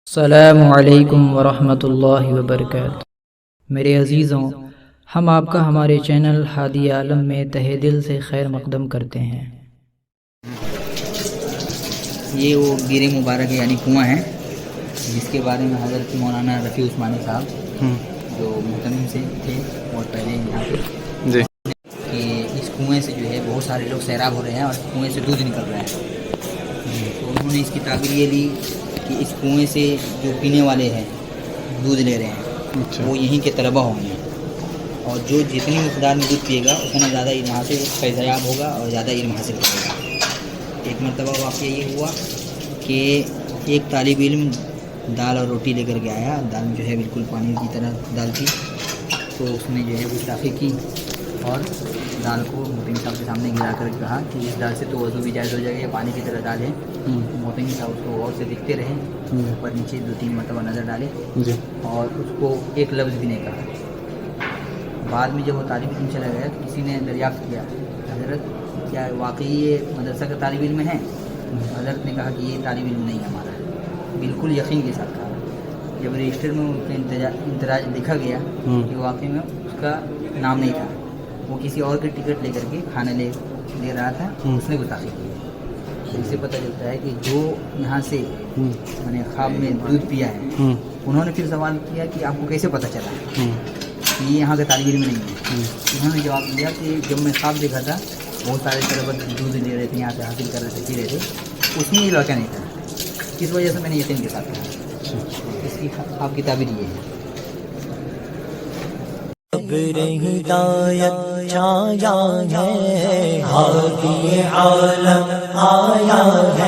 السلام علیکم ورحمۃ اللہ وبرکاتہ۔ میرے عزیزوں، ہم آپ کا ہمارے چینل ہادی عالم میں تہہ دل سے خیر مقدم کرتے ہیں۔ یہ وہ گیر مبارک یعنی کنواں ہے جس کے بارے میں حضرت مولانا رفیع عثمانی صاحب جو محتمم سے تھے اور پہلے یہاں پہ جی کہ اس کنویں سے جو ہے بہت سارے لوگ سیراب ہو رہے ہیں اور کنویں سے دودھ نکل رہا ہے، تو انہوں نے اس کی تعبیر یہ لی کہ اس کنویں سے جو پینے والے ہیں دودھ لے رہے ہیں وہ یہیں کے طلبہ ہوں گے، اور جو جتنی مقدار میں دودھ پیے گا اتنا زیادہ علم حاصل فیضیاب ہوگا اور زیادہ علم حاصل کرے گا۔ ایک مرتبہ واقعہ یہ ہوا کہ ایک طالب علم دال اور روٹی لے کر کے آیا، دال جو ہے بالکل پانی کی طرح دال تھی، تو اس نے جو ہے گستاخی کی اور دال کو محتمم صاحب کے سامنے گرا کر کہا کہ اس دال سے تو وضو بھی جائز ہو جائے گا، یہ پانی کی طرح دال ہے۔ محتمم صاحب اس کو غور سے دیکھتے رہے، اوپر نیچے 2-3 مرتبہ نظر ڈالے اور اس کو ایک لفظ بھی نہیں کہا۔ بعد میں جب وہ طالب علم چلا گیا تو کسی نے دریافت کیا، حضرت کیا واقعی یہ مدرسہ کا طالب علم ہے؟ حضرت نے کہا کہ یہ طالب علم نہیں ہمارا، بالکل یقین کے ساتھ کہا۔ جب رجسٹر میں ان کا اندراج لکھا گیا کہ واقعی میں اس کا نام نہیں تھا، وہ کسی اور کی ٹکٹ لے کر کے کھانا لے رہا تھا، اس نے گستاخی کی۔ اس سے پتہ چلتا ہے کہ جو یہاں سے میں نے خواب میں دودھ پیا ہے، انہوں نے پھر سوال کیا کہ آپ کو کیسے پتہ چلا کہ یہ یہاں کا طالب علم نہیں ہے؟ انہوں نے جواب دیا کہ جب میں خواب دیکھا تھا بہت سارے طلبہ دودھ لے رہے تھے، یہاں سے حاصل کر رہے تھے، پی رہے تھے، اس میں یہ لڑکا نہیں تھا، اس وجہ سے میں نے یقین کے ساتھ کہا۔ اس کی آپ کی تعبیر یہ ہے۔ ہدایت چھایا ہے، ہادی عالم آیا ہے۔